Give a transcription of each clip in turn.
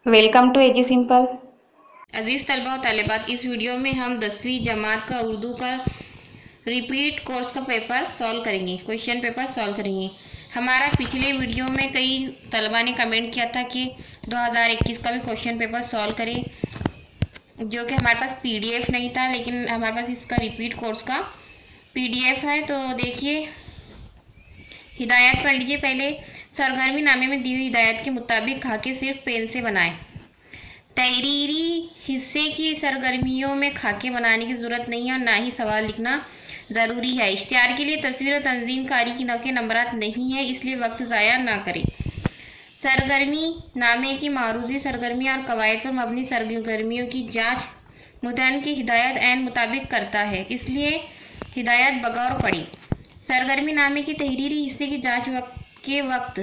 Welcome to AG simple. अजीज़ तलबा और तालिबात, इस वीडियो में हम 10वीं जमात का उर्दू का रिपीट कोर्स का पेपर सॉल्व करेंगे, क्वेश्चन पेपर सॉल्व करेंगे। हमारा पिछले वीडियो में कई तलबा ने कमेंट किया था कि 2021 का भी क्वेश्चन पेपर सॉल्व करें, जो कि हमारे पास पीडीएफ नहीं था, लेकिन हमारे पास इसका रिपीट कोर्स का पीडीएफ है। तो देखिए, हिदायत पढ़ लीजिए। पहले सरगर्मी नामे में दी हुई हिदायत के मुताबिक खाके सिर्फ पेन से बनाएं। तहरीरी हिस्से की सरगर्मियों में खाके बनाने की ज़रूरत नहीं है और ना ही सवाल लिखना ज़रूरी है। इश्तिहार के लिए तस्वीर और तंजीमकारी के नंबरात नहीं है, इसलिए वक्त ज़ाया ना करें। सरगर्मी नामे की मारूजी सरगर्मियाँ और कवायद पर मबनी सरगर्मियों की जाँच मुतअन की हिदायत ऐन मुताबिक करता है, इसलिए हिदायत बगौर पढ़ी। सरगर्मी नामे की तहरीरी हिस्से की जाँच के वक्त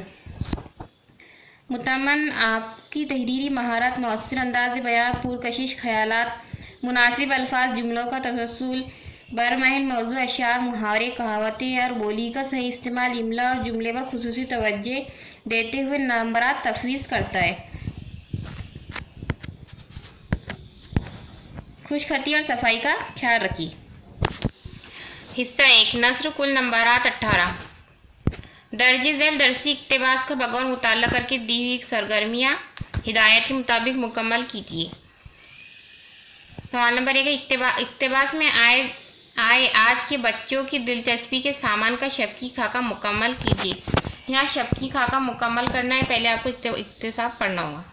मुतमन आपकी तहरीरी महारत, मौसर अंदाज बयां, पुरकशिश ख्यालात, मुनासिब अल्फाज, जुमलों का तसलसल, बरमहन मौजू, अशार, मुहावरे, कहावतें और बोली का सही इस्तेमाल, इमला और जुमले पर खुसूसी तवज्जो देते हुए नंबरात तफवीज़ करता है। खुशखती और सफाई का ख्याल रखिए। हिस्सा 1, नस्र, कुल नंबरात 18। दर्जे झैल दरसी इक्तबास का बगौर मुताला करके दी हुई सरगर्मियाँ हिदायत के मुताबिक मुकम्मल कीजिए। सवाल नंबर 1, इक्तबास में आए आज के बच्चों की दिलचस्पी के सामान का शबकी खाका मुकम्मल कीजिए। यहाँ शबकी खाका मुकम्मल करना है, पहले आपको इक्तसाब पढ़ना होगा।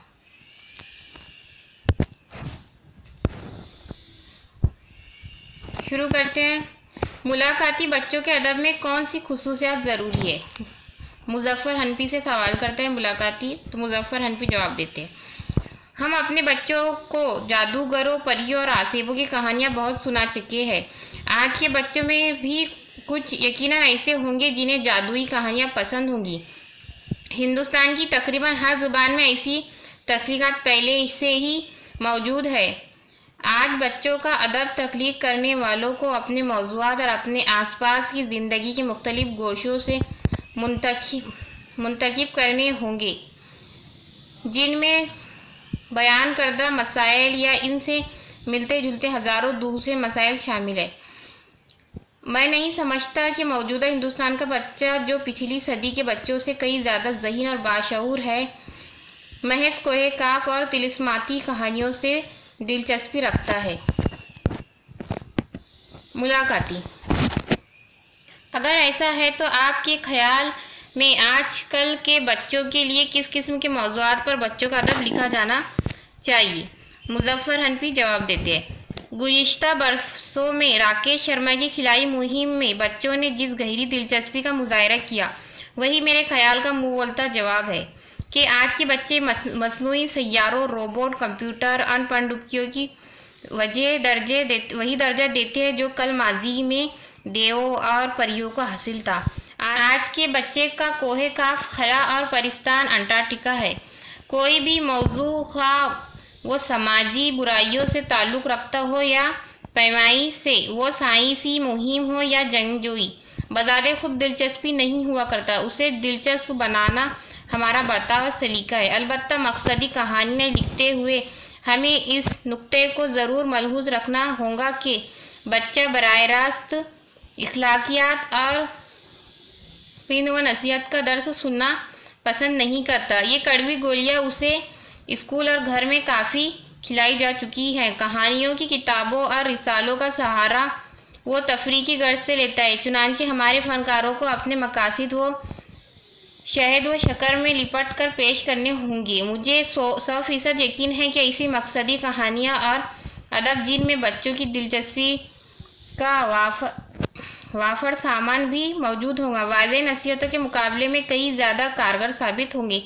शुरू करते हैं। मुलाकाती बच्चों के अदब में कौन सी खुसूसियात ज़रूरी है? मुजफ्फर हनफी से सवाल करते हैं मुलाकाती, तो मुजफ्फर हनफी जवाब देते हैं, हम अपने बच्चों को जादूगरों, परियों और आसेबों की कहानियाँ बहुत सुना चुके हैं। आज के बच्चों में भी कुछ यकीनन ऐसे होंगे जिन्हें जादुई कहानियाँ पसंद होंगी। हिंदुस्तान की तकरीबन हर ज़ुबान में ऐसी तख्लीक़ात पहले से ही मौजूद है। आज बच्चों का अदब तख्लीक करने वालों को अपने मौज़ूआत और अपने आसपास की ज़िंदगी के मुख्तलिफ गोशों से मुंतखब करने होंगे, जिनमें बयान करदा मसाइल या इनसे मिलते जुलते हज़ारों दूसरे मसाइल शामिल है। मैं नहीं समझता कि मौजूदा हिंदुस्तान का बच्चा, जो पिछली सदी के बच्चों से कई ज़्यादा ज़हीन और बाशऊर है, महज कोहे काफ और तिलिस्माती कहानियों से दिलचस्पी रखता है। मुलाकाती, अगर ऐसा है तो आपके ख्याल में आजकल के बच्चों के लिए किस किस्म के मौज़ूआत पर बच्चों का अदब लिखा जाना चाहिए? मुजफ्फर हनफी जवाब देते हैं, गुज़िश्ता बरसों में राकेश शर्मा की खिलाई मुहिम में बच्चों ने जिस गहरी दिलचस्पी का मुजाहरा किया, वही मेरे ख्याल का मुँह बोलता जवाब है कि आज के बच्चे मसनूई सैयारों, रोबोट, कंप्यूटर, अनपनडुब्बियों की वही दर्जा देते हैं जो कल माजी में देवों और परियों को हासिल था। आज के बच्चे का कोहे काफ, खला और परिस्तान अंटार्कटिका है। कोई भी मौजू, ख्वाह वो समाजी बुराइयों से ताल्लुक़ रखता हो या पैमाई से, वो साइंसी मुहिम हो या जंगजोई, बज़ाते खुद दिलचस्पी नहीं हुआ करता। उसे दिलचस्प बनाना हमारा बर्ताव सलीका है। अलबत्ता मकसदी कहानियाँ लिखते हुए हमें इस नुक्ते को ज़रूर मलहूज़ रखना होगा कि बच्चा बराह रास्त इखलाकियात और फ़िन व नसीहत का दर्स सुनना पसंद नहीं करता। ये कड़वी गोलियाँ उसे स्कूल और घर में काफ़ी खिलाई जा चुकी हैं। कहानियों की किताबों और रिसालों का सहारा वो तफरीह की गर्ज से लेता है। चुनांचे हमारे फ़नकारों को अपने मकासद वो शहद व शक्कर में लिपट कर पेश करने होंगे। मुझे 100% यकीन है कि ऐसी मकसदी कहानियाँ और अदब जिनमें बच्चों की दिलचस्पी का वाफर सामान भी मौजूद होगा, वाज़ेह नसीहतों के मुकाबले में कई ज़्यादा कारगर साबित होंगे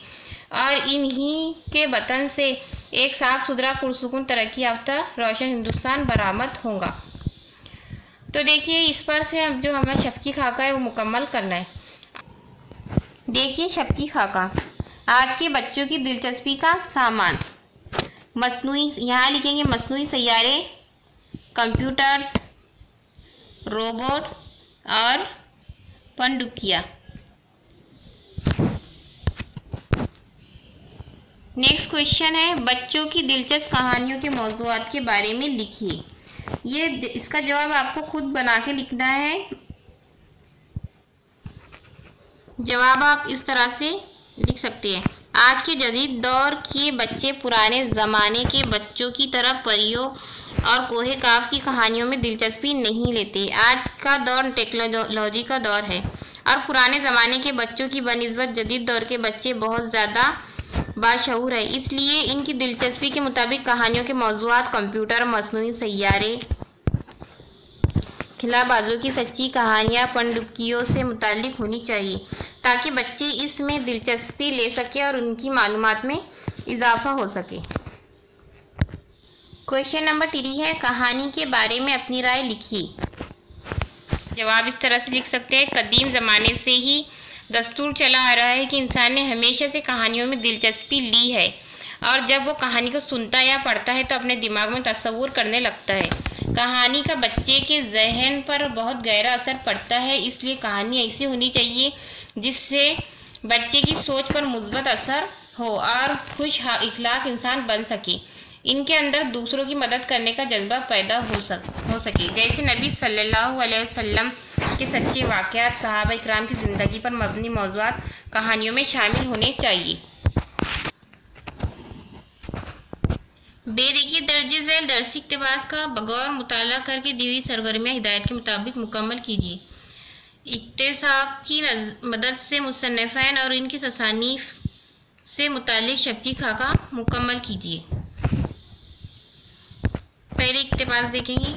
और इन्हीं के बतन से एक साफ सुथरा पुरसुकून तरक्की याफ्ता रोशन हिंदुस्तान बरामद होगा। तो देखिए, इस पर से अब जो हमें शफकी खाका है वो मुकम्मल करना है। देखिए, शफकी खाका, आज के बच्चों की दिलचस्पी का सामान, मसनूई, यहाँ लिखेंगे मसनूई सैयारे, कंप्यूटर्स, रोबोट और पनडुब्बियाँ। नेक्स्ट क्वेश्चन है, बच्चों की दिलचस्प कहानियों के मौज़ूआत के बारे में लिखिए। ये इसका जवाब आपको खुद बना के लिखना है। जवाब आप इस तरह से लिख सकते हैं। आज के जदीद दौर के बच्चे पुराने ज़माने के बच्चों की तरह परियों और कोहे काफ की कहानियों में दिलचस्पी नहीं लेते। आज का दौर टेक्नोलॉजी का दौर है और पुराने ज़माने के बच्चों की बनिस्बत जदीद दौर के बच्चे बहुत ज़्यादा बाशऊर है, इसलिए इनकी दिलचस्पी के मुताबिक कहानियों के मौज़ूआत कंप्यूटर, मसनूई सैयारे, खिलाबाजों की सच्ची कहानियाँ, पनडुब्बियों से मुताल्लिक होनी चाहिए ताकि बच्चे इसमें दिलचस्पी ले सके और उनकी मालूमात में इजाफा हो सके। क्वेश्चन नंबर 3 है, कहानी के बारे में अपनी राय लिखिए। जवाब इस तरह से लिख सकते हैं, कदीम ज़माने से ही दस्तूर चला आ रहा है कि इंसान ने हमेशा से कहानियों में दिलचस्पी ली है और जब वो कहानी को सुनता या पढ़ता है तो अपने दिमाग में तस्वुर करने लगता है। कहानी का बच्चे के जहन पर बहुत गहरा असर पड़ता है, इसलिए कहानी ऐसी होनी चाहिए जिससे बच्चे की सोच पर मुस्बत असर हो और खुश इखलाक इंसान बन सके। इनके अंदर दूसरों की मदद करने का जज्बा पैदा हो सके, जैसे नबी सल्लल्लाहु अलैहि वसल्लम के सच्चे वाक़यात, सहाबा इकराम की ज़िंदगी पर मबनी मौज़ूआत कहानियों में शामिल होने चाहिए। बेदेखिए दर्जे झैल दरसी इक़्तिबास का बगौर मुताला करके दी हुई सरगर्मियाँ हिदायत के मुताबिक मुकम्मल कीजिए। इक्तिसाब की मदद से मुसन्निफ़ैन और इनकी तसानीफ़ से मुतालिक शफ़ी खाका मुकम्मल कीजिए। पहले इक़्तिबास देखेंगे।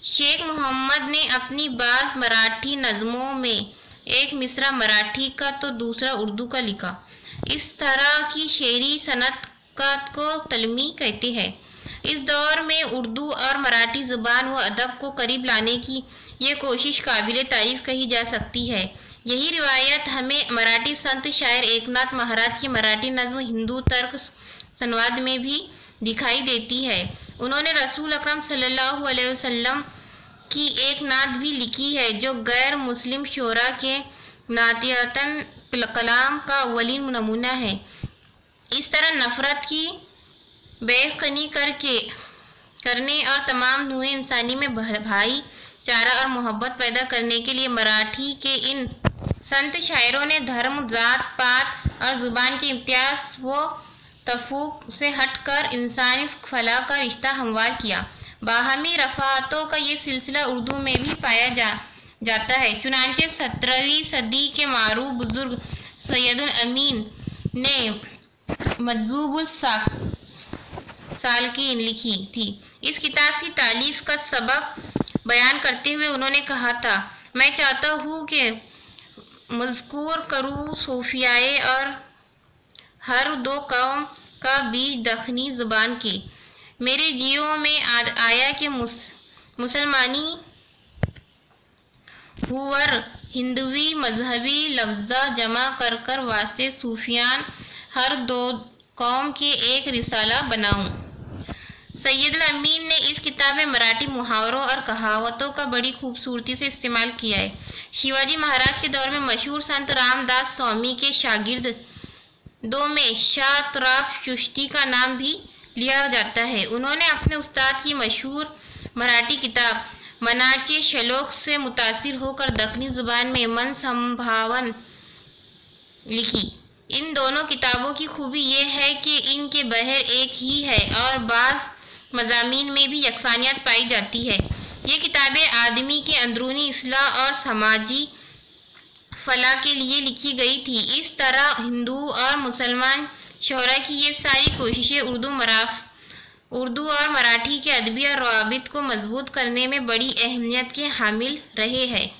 शेख मोहम्मद ने अपनी बाज़ मराठी नज़मों में एक मिसरा मराठी का तो दूसरा उर्दू का लिखा। इस तरह की शेरी सनत को तलमी कहते हैं। इस दौर में उर्दू और मराठी ज़ुबान व अदब को करीब लाने की ये कोशिश काबिल तारीफ़ कही जा सकती है। यही रिवायत हमें मराठी संत शायर एकनाथ महाराज की मराठी नज़्म हिंदू तर्क संवाद में भी दिखाई देती है। उन्होंने रसूल अकरम सल्लल्लाहु अलैहि वसल्लम की एक नात भी लिखी है जो गैर मुस्लिम शोरा के नातियतन कलाम का अव्वलीन नमूना है। इस तरह नफ़रत की बेखनी करने और तमाम नूए इंसानी में भाईचारा और मोहब्बत पैदा करने के लिए मराठी के इन संत शायरों ने धर्म, जात पात और ज़ुबान के इम्तियाज़ व तफूक से हटकर इंसानी फलाह का रिश्ता हमवार किया। बाहमी रफ़ातों का ये सिलसिला उर्दू में भी पाया जाता है। चुनांचे 17वीं सदी के मारूफ बुजुर्ग सैयदुल अमीन ने मजज़ूबुस सालकीन लिखी थी। इस किताब की तालीफ़ का सबब बयान करते हुए उन्होंने कहा था, मैं चाहता हूँ कि मज़कूर करूँ सूफियाए और हर दो कौम का बीज दखनी ज़ुबान के मेरे जियों में आया कि मुसलमानी हुवर हिंदवी मजहबी लफ्ज़ा जमा कर वास्ते सूफियान हर दो कौम के एक रिसाला बनाऊं। सैयदुल अमीन ने इस किताब में मराठी मुहावरों और कहावतों का बड़ी खूबसूरती से इस्तेमाल किया है। शिवाजी महाराज के दौर में मशहूर संत रामदास स्वामी के शागिर्द दो में शातराब चिश्ती का नाम भी लिया जाता है। उन्होंने अपने उस्ताद की मशहूर मराठी किताब मनाचे शलोक से मुतासिर होकर दक्खनी ज़ुबान में मन संभावन लिखी। इन दोनों किताबों की खूबी ये है कि इनके बहर एक ही है और बाज़ मज़ामीन में भी यकसानियत पाई जाती है। ये किताबें आदमी के अंदरूनी इस्लाह और समाजी फलाह के लिए लिखी गई थी। इस तरह हिंदू और मुसलमान शोरा की ये सारी कोशिशें उर्दू और मराठी के अदबी और रवाबित को मजबूत करने में बड़ी अहमियत के हामिल रहे हैं।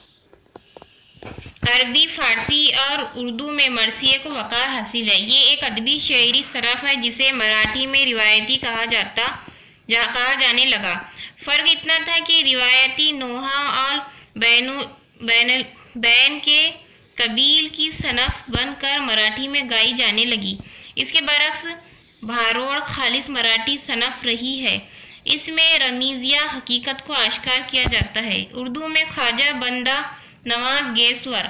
अरबी, फ़ारसी और उर्दू में मरसिए को वक़ार हासिल है। ये एक अदबी शेरी सनफ़ है जिसे मराठी में रिवायती कहा जाने लगा। फ़र्क इतना था कि रिवायती नोहा और बैन के कबील की सनफ़ बनकर मराठी में गाई जाने लगी। इसके बरक्स भारोड़ खालिस मराठी सनफ़ रही है। इसमें रमीज़िया हकीकत को आश्कार किया जाता है। उर्दू में ख्वाजा बंदा नवाज गेसवर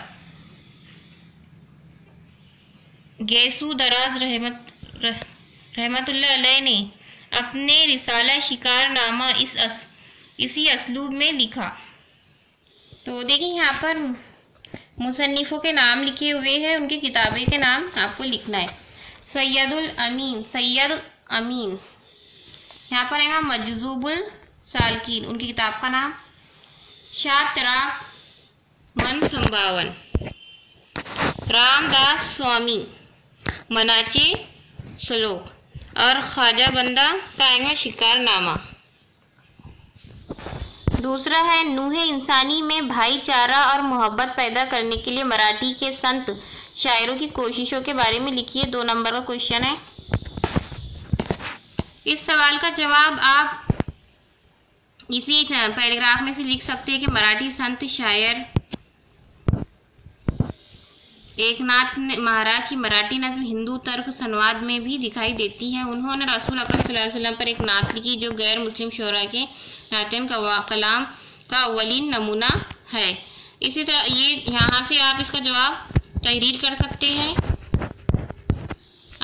गैसू दराज रहमतुल्लाह अलैह ने अपने रिसाला शिकारनामा इसी असलूब में लिखा। तो देखिए यहाँ पर मुसन्निफ़ों के नाम लिखे हुए हैं, उनकी किताबें के नाम आपको लिखना है। सैयद अमीन, यहाँ पर आएगा मजज़ूबुल सालकीन, उनकी किताब का नाम। शात्राप मन संभावन, रामदास स्वामी मनाचे श्लोक, और ख्वाजा बंदा का आएगा शिकारनामा। दूसरा है नूहे इंसानी में भाईचारा और मोहब्बत पैदा करने के लिए मराठी के संत शायरों की कोशिशों के बारे में लिखिए। 2 नंबर का क्वेश्चन है। इस सवाल का जवाब आप इसी पैराग्राफ में से लिख सकते हैं कि मराठी संत शायर एकनाथ महाराज की मराठी नज़्म हिंदू तर्क संवाद में भी दिखाई देती है। उन्होंने रसूल अकरम सल्लल्लाहु अलैहि वसल्लम पर एक नात लिखी जो गैर मुस्लिम शोरा के नातिन कलाम का अव्वलीन नमूना है। इसी तरह ये यहाँ से आप इसका जवाब तहरीर कर सकते हैं।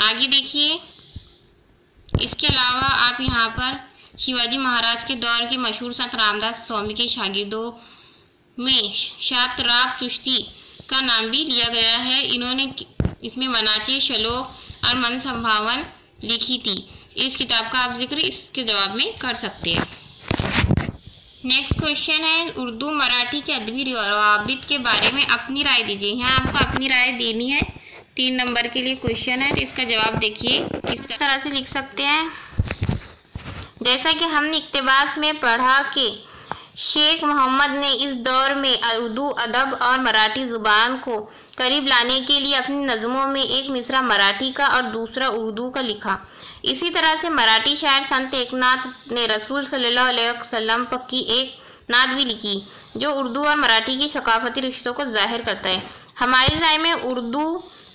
आगे देखिए, इसके अलावा आप यहाँ पर शिवाजी महाराज के दौर के मशहूर संत रामदास स्वामी के शागिर्दों में शात्राप चिश्ती का नाम भी लिया गया है। इन्होंने इसमें मनाचे श्लोक और मन संभावन लिखी थी। इस किताब का आप जिक्र इसके जवाब में कर सकते हैं। नेक्स्ट क्वेश्चन है उर्दू मराठी के अदबी रवाबित के बारे में अपनी राय दीजिए। यहाँ आपको अपनी राय देनी है। 3 नंबर के लिए क्वेश्चन है, तो इसका जवाब देखिए किस तरह से लिख सकते हैं। जैसा कि हमने इक्तिबास में पढ़ा कि शेख मोहम्मद ने इस दौर में उर्दू अदब और मराठी ज़ुबान को करीब लाने के लिए अपनी नज़मों में एक मिसरा मराठी का और दूसरा उर्दू का लिखा। इसी तरह से मराठी शायर संत एकनाथ ने रसूल सल्लल्लाहु अलैहि वसल्लम की एक नात भी लिखी जो उर्दू और मराठी की सकाफती रिश्तों को जाहिर करता है। हमारी राय में उर्दू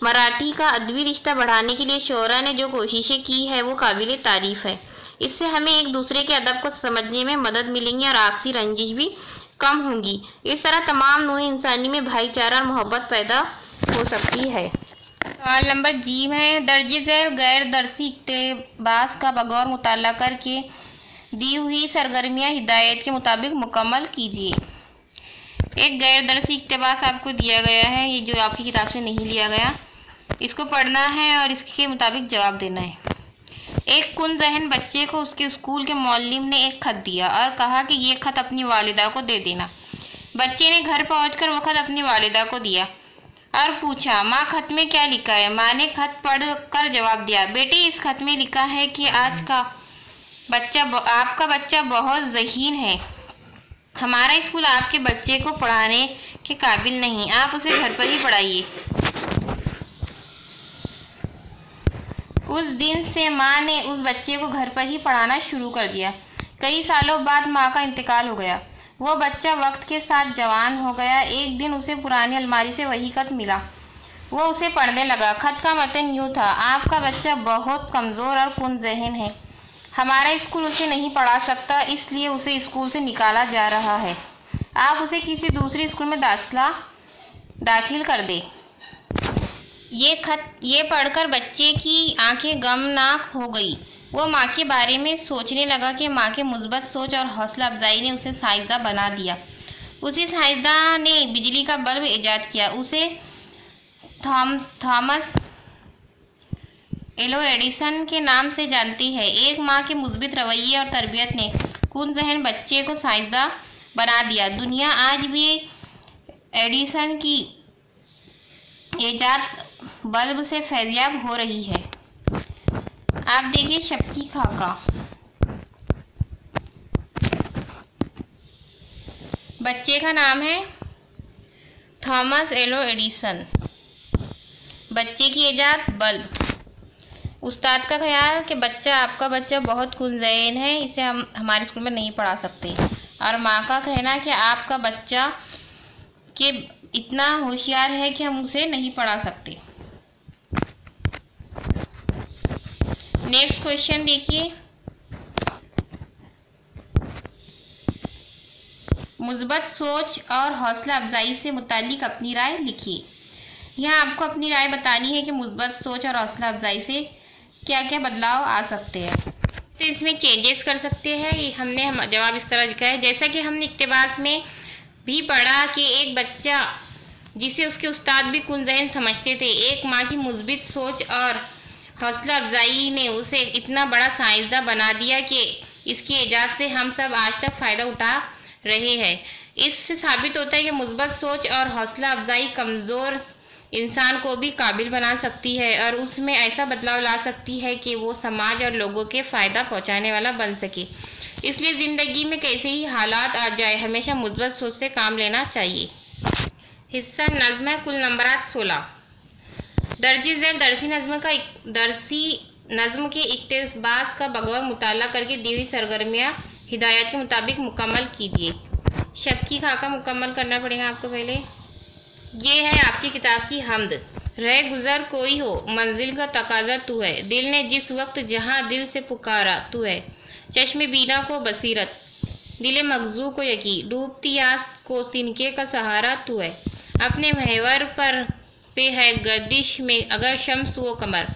मराठी का अदबी रिश्ता बढ़ाने के लिए शोरा ने जो कोशिशें की है वो काबिल तारीफ़ है। इससे हमें एक दूसरे के अदब को समझने में मदद मिलेंगी और आपसी रंजिश भी कम होंगी। इस तरह तमाम नूह इंसानी में भाईचारा और मोहब्बत पैदा हो सकती है। सवाल नंबर जी है, दर्जे झैल गैर दरसी इक़्तिबास का बगौर मुताला करके दी हुई सरगर्मियाँ हिदायत के मुताबिक मुकम्मल कीजिए। एक गैर दरसी इक़्तिबास आपको दिया गया है, ये जो आपकी किताब से नहीं लिया गया, इसको पढ़ना है और इसके मुताबिक जवाब देना है। एक कुन ज़हन बच्चे को उसके स्कूल के मौल्लिम ने एक ख़त दिया और कहा कि ये ख़त अपनी वालिदा को दे देना। बच्चे ने घर पहुंचकर वो ख़त अपनी वालिदा को दिया और पूछा, माँ ख़त में क्या लिखा है? माँ ने ख़त पढ़ कर जवाब दिया, बेटे इस ख़त में लिखा है कि आपका बच्चा बहुत ज़हीन है। हमारा स्कूल आपके बच्चे को पढ़ाने के काबिल नहीं, आप उसे घर पर ही पढ़ाइए। उस दिन से माँ ने उस बच्चे को घर पर ही पढ़ाना शुरू कर दिया। कई सालों बाद माँ का इंतकाल हो गया। वो बच्चा वक्त के साथ जवान हो गया। एक दिन उसे पुरानी अलमारी से वही खत मिला। वो उसे पढ़ने लगा। खत का मतन यूँ था, आपका बच्चा बहुत कमज़ोर और कुन ज़हन है। हमारा स्कूल उसे नहीं पढ़ा सकता, इसलिए उसे स्कूल से निकाला जा रहा है। आप उसे किसी दूसरे स्कूल में दाखिल कर दें। ये पढ़कर बच्चे की आंखें गमनाक हो गई। वो माँ के बारे में सोचने लगा कि माँ के मुस्बत सोच और हौसला अफजाई ने उसे साइंसदान बना दिया। उसी साइंसदान ने बिजली का बल्ब ईजाद किया। उसे थॉमस एल्वा एडिसन के नाम से जानती है। एक माँ के मुस्बित रवैये और तरबियत ने कुन ज़हन बच्चे को साइंसदान बना दिया। दुनिया आज भी एडिसन की ईजाद बल्ब से फैज़याब हो रही है। आप देखिए शबकी खाका। बच्चे का नाम है थॉमस एल्वा एडिसन। बच्चे की ईजाद बल्ब। उस्ताद का ख्याल कि आपका बच्चा बहुत कुनज़ैन है, इसे हम हमारे स्कूल में नहीं पढ़ा सकते। और माँ का कहना कि आपका बच्चा के इतना होशियार है कि हम उसे नहीं पढ़ा सकते। नेक्स्ट क्वेश्चन देखिए, मुस्बत सोच और हौसला अफजाई से मुतालिक अपनी राय लिखिए। यहाँ आपको अपनी राय बतानी है कि मुस्बत सोच और हौसला अफजाई से क्या क्या बदलाव आ सकते हैं। तो इसमें चेंजेस कर सकते हैं। ये हमने जवाब इस तरह लिखा है, जैसा कि हमने इक्तिबास में भी पढ़ा कि एक बच्चा जिसे उसके उस्ताद भी कुंज़हन समझते थे, एक माँ की मुस्बित सोच और हौसला अफजाई ने उसे इतना बड़ा साइंसदान बना दिया कि इसकी ईजाद से हम सब आज तक फ़ायदा उठा रहे हैं। इससे साबित होता है कि मुस्बत सोच और हौसला अफजाई कमज़ोर इंसान को भी काबिल बना सकती है और उसमें ऐसा बदलाव ला सकती है कि वो समाज और लोगों के फ़ायदा पहुंचाने वाला बन सके। इसलिए ज़िंदगी में कैसे ही हालात आ जाए, हमेशा मुस्बत सोच से काम लेना चाहिए। हिस्सा नज़्म है, कुल नंबरात 16। दर्जी झैल दरसी नज़्म के इक्तिबास का बगौर मुताला करके दी हुई सरगर्मियाँ हिदायत के मुताबिक मुकम्मल कीजिए। शबकी खाका मुकम्मल करना पड़ेगा आपको पहले। ये है आपकी किताब की हमद। रह गुज़र कोई हो, मंजिल का तकाजा तू है, दिल ने जिस वक्त जहाँ दिल से पुकारा तू है, चश्मे बीना को बसीरत, दिले मगजू को यकी, डूबती आस को सिनके का सहारा तू है, अपने महवर पर पे है गर्दिश में अगर शम्स वो कमर,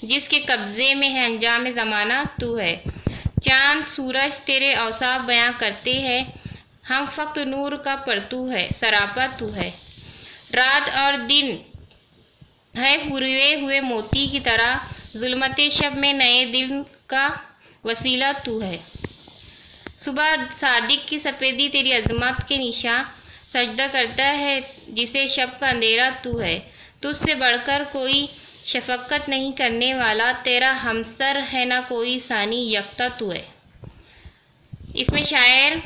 जिसके कब्ज़े में है अंजाम ज़माना तू है, चाँद सूरज तेरे औसाफ बयां करते हैं, हम फ़क्त नूर का परतू है, सरापा तू है, रात और दिन है हुए हुए मोती की तरह, जुल्मते शब में नए दिल का वसीला तू है, सुबह सादिक की सफ़ेदी तेरी अज़मत के निशान, सजदा करता है जिसे शब का अंधेरा तू है, तुझसे बढ़कर कोई शफ़क़त नहीं करने वाला, तेरा हमसर है ना कोई सानी, यकता तू है। इसमें शायर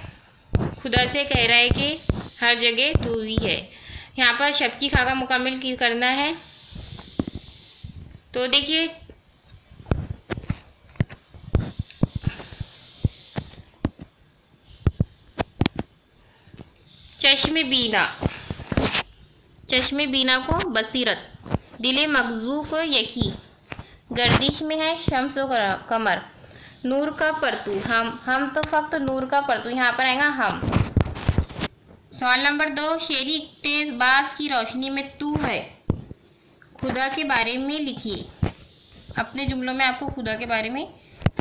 खुदा से कह रहा है कि हर जगह तू ही है। यहाँ पर शबकी खाका मुकम्मल करना है। तो देखिए, चश्मे बीना को बसीरत, दिले मगजू को यकी, गर्दिश में है शम्स व कमर, नूर का परतू, हम तो फ़क्त नूर का परतू, यहाँ पर आएगा हम। सवाल नंबर 2, शेरी इक्तिबास की रोशनी में तू है, खुदा के बारे में लिखिए। अपने जुमलों में आपको खुदा के बारे में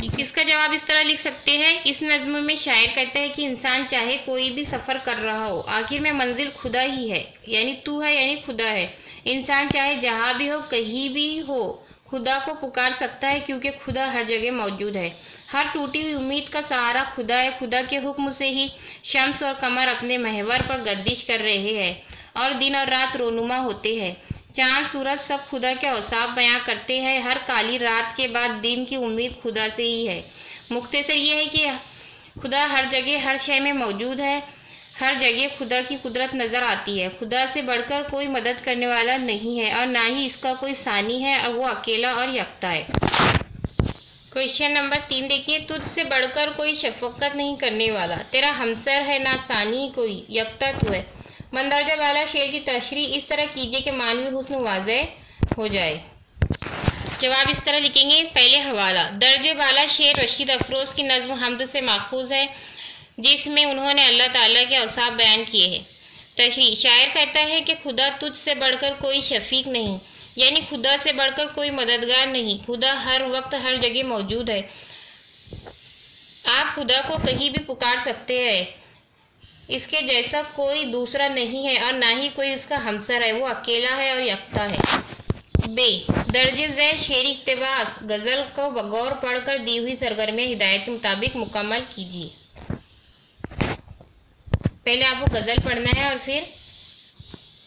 लिखिए। इसका जवाब इस तरह लिख सकते हैं। इस नज़्म में शायर कहता है कि इंसान चाहे कोई भी सफ़र कर रहा हो, आखिर में मंजिल खुदा ही है, यानी तू है, यानी खुदा है। इंसान चाहे जहाँ भी हो, कहीं भी हो, खुदा को पुकार सकता है, क्योंकि खुदा हर जगह मौजूद है। हर टूटी हुई उम्मीद का सहारा खुदा है। खुदा के हुक्म से ही शम्स और कमर अपने महवर पर गर्दिश कर रहे हैं और दिन और रात रोनुमा होते हैं। चाँद सूरज सब खुदा के औसाफ बयां करते हैं। हर काली रात के बाद दिन की उम्मीद खुदा से ही है। मुख्तसर ये है कि खुदा हर जगह हर शय में मौजूद है। हर जगह खुदा की कुदरत नज़र आती है। खुदा से बढ़कर कोई मदद करने वाला नहीं है और ना ही इसका कोई सानी है, और वो अकेला और यकता है। क्वेश्चन नंबर 3 देखिए, तुझसे बढ़कर कोई शफ़क़त नहीं करने वाला, तेरा हमसर है ना सानी कोई, यकता तू है। मंदरजा वाला शेर की तशरीह इस तरह कीजिए कि मानवी हुस्न वाज़ेह हो जाए। जवाब इस तरह लिखेंगे। पहले हवाला। दर्जे वाला शेर रशीद अफरोज़ की नज़्म हमद से माखूज़ है, जिसमें उन्होंने अल्लाह ताला के औसाफ बयान किए हैं। तशरीह। शायर कहता है कि खुदा तुझ से बढ़कर कोई शफ़ीक नहीं, यानी खुदा से बढ़कर कोई मददगार नहीं। खुदा हर वक्त हर जगह मौजूद है। आप खुदा को कहीं भी पुकार सकते हैं। इसके जैसा कोई दूसरा नहीं है और ना ही कोई उसका हमसर है। वो अकेला है और यकता है। बे दर्जे झैल शेरी इक्तिबास गज़ल को बगौर पढ़कर दी हुई सरगर्मियाँ हिदायत के मुताबिक मुकम्मल कीजिए। पहले आपको गज़ल पढ़ना है और फिर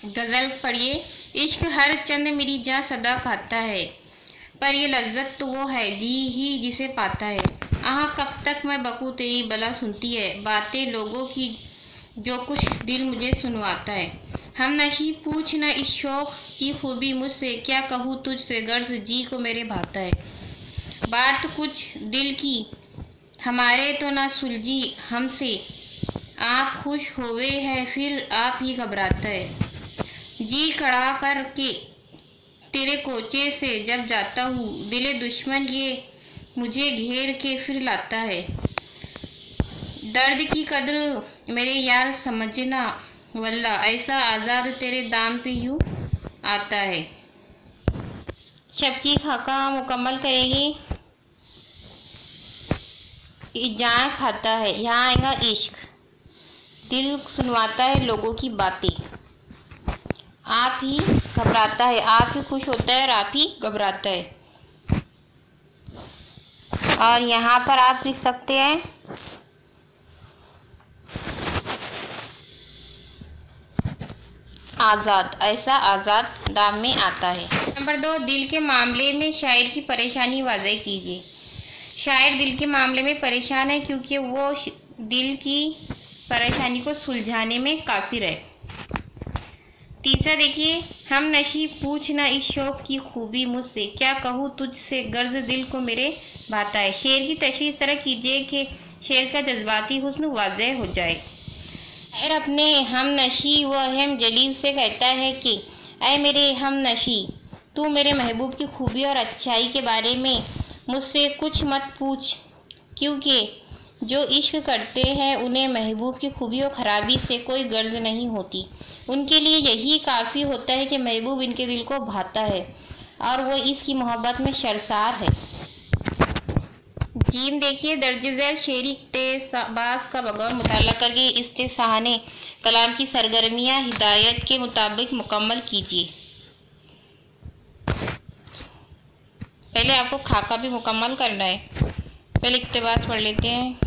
गज़ल पढ़िए। इश्क हर चंद मेरी जा सदा खाता है, पर ये लज्जत तो वो है जी ही जिसे पाता है। आहा कब तक मैं बकूँ तेरी बला सुनती है, बातें लोगों की जो कुछ दिल मुझे सुनवाता है। हम नशी पूछ न इस शौक़ की खूबी मुझसे, क्या कहूँ तुझसे गर्ज जी को मेरे भाता है। बात कुछ दिल की हमारे तो ना सुलझी हमसे, आप खुश होवे है फिर आप ही घबराता है। जी खड़ा कर के तेरे कोचे से जब जाता हूँ, दिले दुश्मन ये मुझे घेर के फिर लाता है। दर्द की कद्र मेरे यार समझना वल्ला, ऐसा आज़ाद तेरे दाम पे यूँ आता है। शब की खाका मुकम्मल करेगी। जहाँ खाता है, यहाँ आएगा इश्क। दिल सुनवाता है लोगों की बातें। आप ही घबराता है, आप ही खुश होता है और आप ही घबराता है। और यहाँ पर आप लिख सकते हैं आज़ाद, ऐसा आज़ाद दाम में आता है। नंबर 2, दिल के मामले में शायर की परेशानी वाज़ेह कीजिए। शायर दिल के मामले में परेशान है क्योंकि वो दिल की परेशानी को सुलझाने में कासिर है। तीसरा देखिए, हम नशी पूछना इस शौक़ की खूबी मुझसे, क्या कहूँ तुझसे गर्ज दिल को मेरे भाता है। शेर की तशरीह इस तरह कीजिए कि शेर का जज्बाती हुस्न वाज़ेह हो जाए। शायर अपने हम नशी व हम जलील से कहता है कि ऐ मेरे हम नशी, तू मेरे महबूब की खूबी और अच्छाई के बारे में मुझसे कुछ मत पूछ, क्योंकि जो इश्क करते हैं उन्हें महबूब की खूबी और ख़राबी से कोई गर्ज नहीं होती। उनके लिए यही काफ़ी होता है कि महबूब इनके दिल को भाता है और वो इसकी मोहब्बत में शर्मसार है। जीम देखिए, दर्ज झैल शेरी इक़्तिबास का बगौर मुताला करके इस्तेसाने कलाम की सरगर्मियाँ हिदायत के मुताबिक मुकम्मल कीजिए। पहले आपको खाका भी मुकम्मल करना है। पहले इक़्तिबास पढ़ लेते हैं।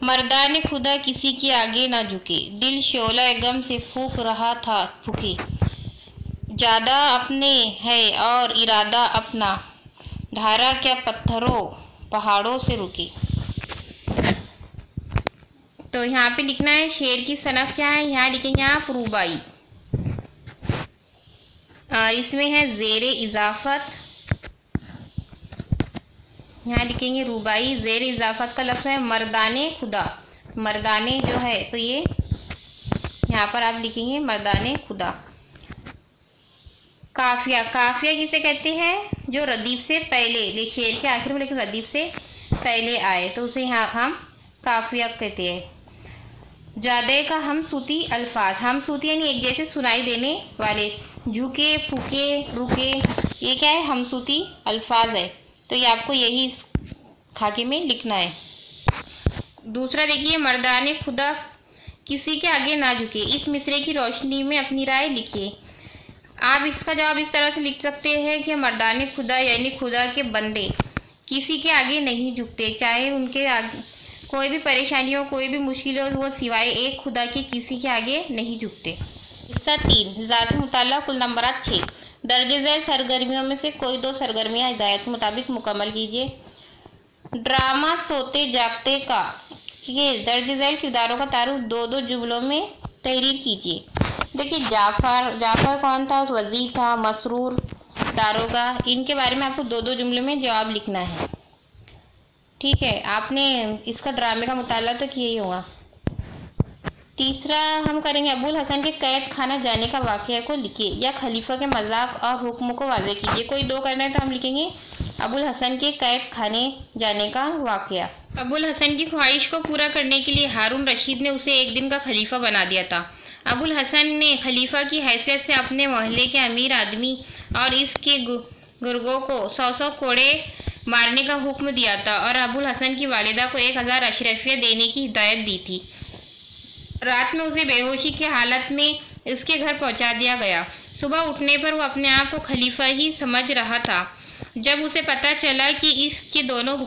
मर्दाने खुदा किसी के आगे ना झुके, दिल शोला गम से फूंक रहा था फूके। ज़्यादा अपने है और इरादा अपना, धारा क्या पत्थरों पहाड़ों से रुके। तो यहाँ पे लिखना है शेर की सनफ क्या है, यहाँ लिखेंगे आप रुबाई, और इसमें है ज़ेरे इजाफत, यहाँ लिखेंगे रुबाई। ज़ेर इजाफत का लफ्ज़ है मर्दाने खुदा, मर्दाने जो है तो ये यहाँ पर आप लिखेंगे मर्दाने खुदा। काफिया, काफिया किसे कहते हैं, जो रदीफ से पहले, शेर के आखिर में लेकिन रदीफ से पहले आए तो उसे यहाँ हम काफिया कहते हैं। जादे का हम सूती अल्फाज, हम सूती यानी एक जैसे सुनाई देने वाले, झुके फूके रुके, ये क्या है, हम सूती अल्फाज है। तो ये आपको यही इस खाके में लिखना है। दूसरा देखिए, मर्दाने खुदा किसी के आगे ना झुके, इस मिसरे की रोशनी में अपनी राय लिखिए। आप इसका जवाब इस तरह से लिख सकते हैं कि मर्दाने खुदा यानी खुदा के बंदे किसी के आगे नहीं झुकते, चाहे उनके आगे कोई भी परेशानी हो, कोई भी मुश्किल हो, वो सिवाय एक खुदा के किसी के आगे नहीं झुकते। हिस्सा 3, ज़ाती मुताला, कुल नंबरात 6। दर्ज झैल सरगर्मियों में से कोई 2 सरगर्मियाँ हिदायत के मुताबिक मुकम्मल कीजिए। ड्रामा सोते जागते का के दर्ज झैल किरदारों का तारुफ 2-2 जुमलों में तहरीर कीजिए। देखिए, जाफ़र कौन था, वज़ीर था, मसरूर दारोगा, इनके बारे में आपको 2-2 जुमलों में जवाब लिखना है। ठीक है, आपने इसका ड्रामे का मुताला तो किया ही होगा। तीसरा हम करेंगे, अबुल हसन के कैद खाना जाने का वाक़या को लिखिए या खलीफा के मजाक और हुक्म को वाज़ेह कीजिए। कोई 2 करना है तो हम लिखेंगे अबुल हसन के कैद खाने जाने का वाक़या। अबुल हसन की ख्वाहिश को पूरा करने के लिए हारून रशीद ने उसे एक दिन का खलीफा बना दिया था। अबुल हसन ने खलीफा की हैसियत से अपने मोहल्ले के अमीर आदमी और इसके गुर्गों को 100 कोड़े मारने का हुक्म दिया था और अबुल हसन की वालिदा को 1000 अशरफिया देने की हिदायत दी थी। रात में उसे बेहोशी की हालत में इसके घर पहुंचा दिया गया। सुबह उठने पर वो अपने आप को खलीफा ही समझ रहा था। जब उसे पता चला कि इसके दोनों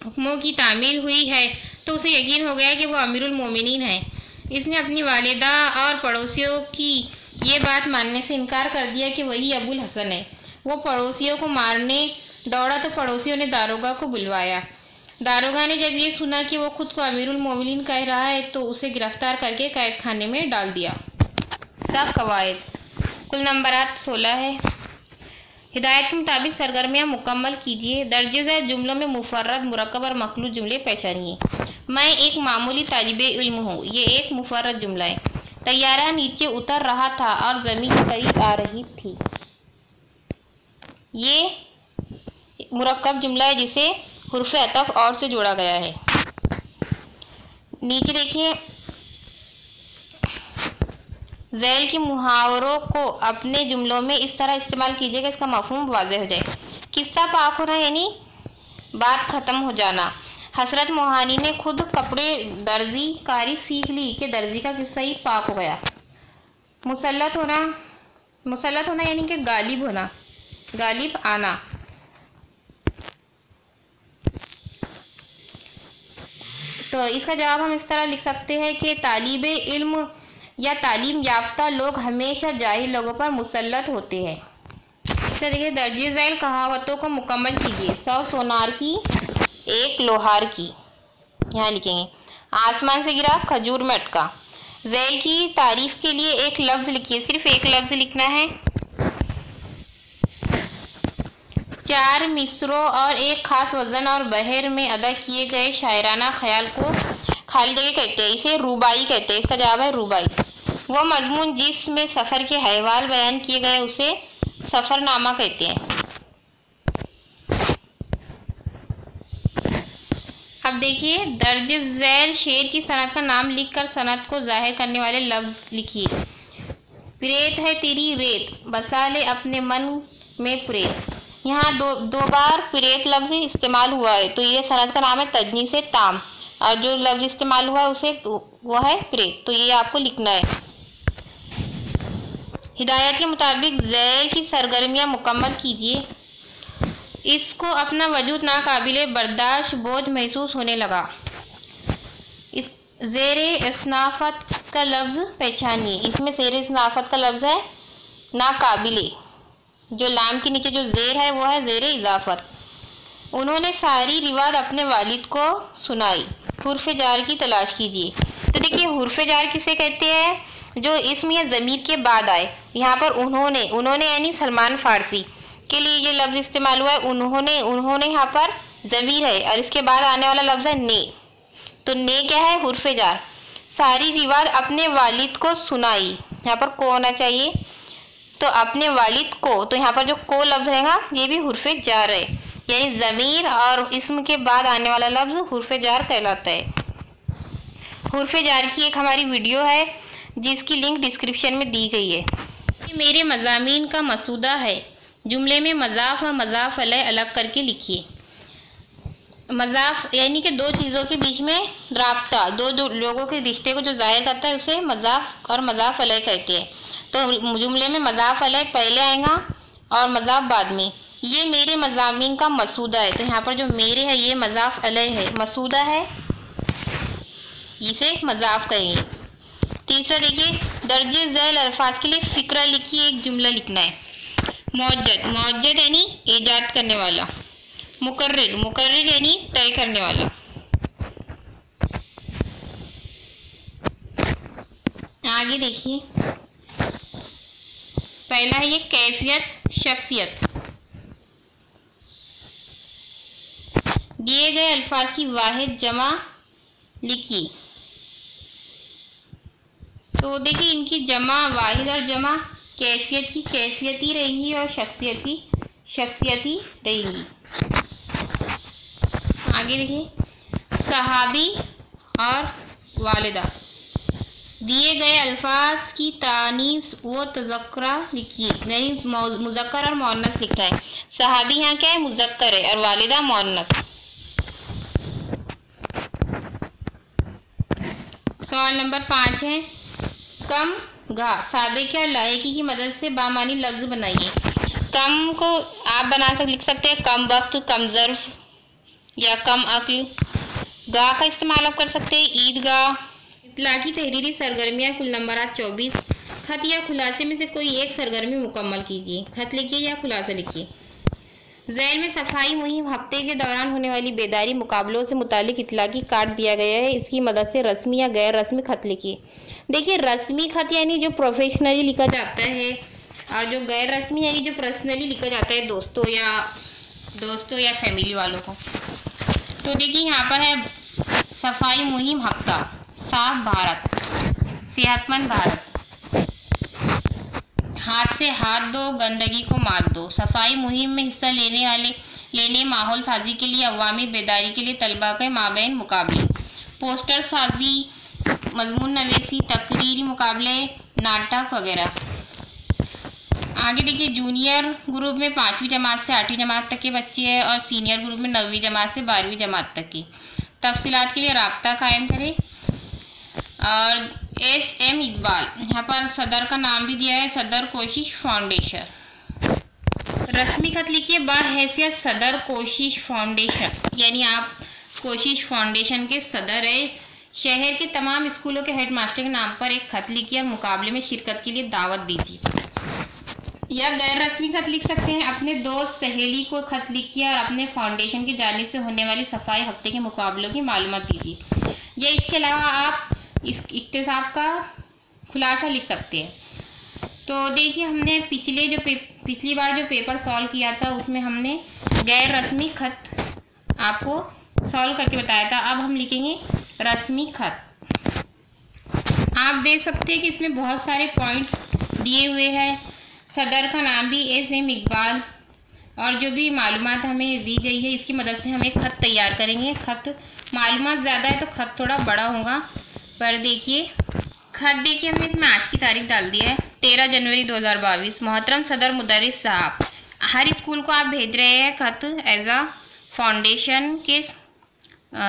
हुक्मों की तामील हुई है तो उसे यकीन हो गया कि वो अमीरुल मोमिनीन है। इसने अपनी वालिदा और पड़ोसियों की ये बात मानने से इनकार कर दिया कि वही अबुल हसन है। वो पड़ोसियों को मारने दौड़ा तो पड़ोसियों ने दारोगा को बुलवाया। दारोगा ने जब ये सुना कि वो खुद को अमीरुल मोमिनीन कह रहा है तो उसे गिरफ्तार करके कैद खाने में डाल दिया। सब कवायद, कुल नंबरात 16 है। हिदायत के मुताबिक सरगर्मियाँ मुकम्मल कीजिए। दर्ज झैल जुमलों में मुफर्रद, मुरक्कब और मखलूत जुमले पहचानिए। मैं एक मामूली तालिबे इल्म हूँ, ये एक मुफर्रद जुमला है। तैयारा नीचे उतर रहा था और ज़मीन करीब आ रही थी, ये मुरक्कब जुमला है जिसे हुर्फ़े अतफ़ और से जोड़ा गया है। नीचे देखिए, ज़ैल के मुहावरों को अपने जुमलों में इस तरह इस्तेमाल कीजिएगा इसका मफहूम वाज़ेह हो जाए। किस्सा पाक होना यानी बात ख़त्म हो जाना। हसरत मोहानी ने खुद कपड़े दर्जी कारी सीख ली कि दर्जी का किस्सा ही पाक हो गया। मुसल्लत होना यानी कि गालिब होना, गालिब आना। तो इसका जवाब हम इस तरह लिख सकते हैं कि तालिबे इल्म या तालीम याफ्ता लोग हमेशा जाहिल लोगों पर मुसल्लत होते हैं। इसे देखिए, दर्जे ज़ैल कहावतों को मुकम्मल कीजिए। 100 सोनार की 1 लोहार की, यहाँ लिखेंगे। आसमान से गिरा खजूर में अटका। ज़ैल की तारीफ के लिए एक लफ्ज़ लिखिए, सिर्फ एक लफ्ज़ लिखना है। 4 मिसरों और एक खास वज़न और बहर में अदा किए गए शायराना ख्याल को खाली जगह कहते हैं, इसे रुबाई कहते हैं। इसका जवाब है रुबाई। वो मजमून जिसमें सफ़र के अहवाल बयान किए गए उसे सफ़रनामा कहते हैं। अब देखिए, दर्ज ज़ैल शेर की सनद का नाम लिखकर सनद को जाहिर करने वाले लफ्ज़ लिखिए। प्रेत है तेरी रेत, बसा ले अपने मन में प्रेत। यहाँ दो बार प्रेत लफ्ज़ इस्तेमाल हुआ है, तो ये सनद का नाम है तजनी से ताम, और जो लफ्ज़ इस्तेमाल हुआ है उसे वो है प्रेत, तो ये आपको लिखना है। हिदायत के मुताबिक ज़ैल की सरगर्मियाँ मुकम्मल कीजिए। इसको अपना वजूद नाकाबिले बर्दाश्त बोझ महसूस होने लगा। इस ज़ेरे इस्नाफत का लफ्ज़ पहचानिए। इसमें ज़ेरे इस्नाफत का लफ्ज़ है नाकाबिले, जो लाम के नीचे जो ज़ेर है वो है ज़ेरे इजाफत। उन्होंने सारी रिवायत अपने वालिद को सुनाई। हुर्फ़ जार की तलाश कीजिए। तो देखिए, हुर्फ़ जार किसे कहते हैं? जो इस्म या ज़मीर के बाद आए। यहाँ पर उन्होंने यानी सलमान फ़ारसी के लिए ये लफ्ज़ इस्तेमाल हुआ है। उन्होंने यहाँ पर ज़मीर है और इसके बाद आने वाला लफ्ज़ है ने। तो ने क्या है? हुर्फ़ जार। सारी रिवायत अपने वालिद को सुनाई, यहाँ पर को होना चाहिए, तो अपने वालिद को, तो यहाँ पर जो को लफ्ज़ रहेगा ये भी हुर्फ़ जार है, यानी ज़मीर और इस्म के बाद आने वाला लफ्ज़ हुर्फ़ जार कहलाता है। हुर्फ़ जार की एक हमारी वीडियो है जिसकी लिंक डिस्क्रिप्शन में दी गई है। ये मेरे मज़ामीन का मसूदा है। जुमले में मज़ाफ़ और मज़ाफ़ अलैह अलग करके लिखिए। मज़ाफ़ यानी कि दो चीज़ों के बीच में राब्ता, दो लोगों के रिश्ते को जो ज़ाहिर करता है उसे मज़ाफ़ और मज़ाफ़ अलैह कहते हैं। तो जुमले में मज़ाफ़ अलैह पहले आएगा और मज़ाफ़ बाद में। ये मेरे मज़ामीन का मसूदा है, तो यहाँ पर जो मेरे है ये मज़ाफ़ अलैह है, मसूदा है इसे मज़ाफ़ कहेंगे। तीसरा देखिए, दर्जे ज़ैल अल्फाज के लिए फ़िक्रा लिखिए। एक जुमला लिखना है। मौजद यानी ईजाद करने वाला। मुकर्रिर यानी तय करने वाला। आगे देखिए, पहला है ये कैफियत शख्सियत। दिए गए अल्फाज की वाहिद जमा लिखिए। तो देखिए, इनकी जमा वाहिद और जमा कैफियत की कैफियती रहेंगी और शख्सियत की शख्सियती रहेंगी। आगे देखिए, सहाबी और वालिदा। दिए गए अल्फाज की तानीस व तज़क्रा लिखिए, यानी मुज़क्कर और मुअन्नस लिखा है। सहाबी यहाँ क्या है? मुज़क्कर है और वालिदा मुअन्नस। सवाल नंबर 5 है, कम गा साबिक़ और लायकी की मदद से बामानी लफ्ज़ बनाइए। कम को आप लिख सकते हैं कम वक्त, कम ज़र्फ़ या कम अक्ल। गा का इस्तेमाल आप कर सकते हैं ईदगाह। इतलाक़ी तहरीरी सरगर्मियाँ कुल नंबरात 24। ख़त या खुलासे में से कोई एक सरगर्मी मुकम्मल कीजिए। ख़त लिखिए या खुलासा लिखिए। ज़ैल में सफाई मुहिम हफ्ते के दौरान होने वाली बेदारी मुकाबलों से मुतालिक इतलाक़ी कार्ड दिया गया है। इसकी मदद से रस्मी या गैर रस्मी ख़त लिखिए। देखिए, रस्मी ख़त यानी जो प्रोफेशनली लिखा जाता है और जो गैर रस्मी यानी जो पर्सनली लिखा जाता है दोस्तों या फैमिली वालों को। तो देखिए, यहाँ पर है सफाई मुहिम हफ्ता, साफ भारत, सेहतमंद भारत, हाथ से हाथ दो, गंदगी को मार दो। सफाई मुहिम में हिस्सा लेने माहौल साजी के लिए अवामी बेदारी के लिए तलबा के माबैन मुकाबले। पोस्टर साजी, मजमून नवेसी, तकरीरी मुकाबले, नाटक वगैरह। आगे देखिए, जूनियर ग्रुप में 5वीं जमात से 8वीं जमात तक के बच्चे हैं और सीनियर ग्रुप में 9वीं जमात से 12वीं जमात तक की। तफसीलात के लिए राब्ता कायम करें। और SM इकबाल, यहाँ पर सदर का नाम भी दिया है, सदर कोशिश फाउंडेशन। रस्मी खत लिखिए, बाहैसियत सदर कोशिश फाउंडेशन, यानी आप कोशिश फाउंडेशन के सदर है। शहर के तमाम स्कूलों के हेडमास्टर के नाम पर एक खत लिखिए और मुकाबले में शिरकत के लिए दावत दीजिए। या गैर रस्मी खत लिख सकते हैं, अपने दोस्त सहेली को खत लिखिए और अपने फाउंडेशन की जानिब से होने वाली सफाई हफ्ते के मुकाबलों की मालूमात दीजिए। या इसके अलावा आप इस इक्तिसाब का खुलासा लिख सकते हैं। तो देखिए, हमने पिछली बार जो पेपर सॉल्व किया था उसमें हमने गैर रस्मी खत आपको सॉल्व करके बताया था। अब हम लिखेंगे रस्मी खत। आप देख सकते हैं कि इसमें बहुत सारे पॉइंट्स दिए हुए हैं। सदर का नाम भी SM इकबाल, और जो भी मालूमात हमें दी गई है इसकी मदद से हम एक खत तैयार करेंगे। खत मालूमात ज़्यादा है तो खत थोड़ा बड़ा होगा, पर देखिए खत देखिए हमने इसमें आज की तारीख डाल दी है 13 जनवरी 2022। मोहतरम सदर मुदर्रिस साहब, हर स्कूल को आप भेज रहे हैं खत एज आ फाउंडेशन के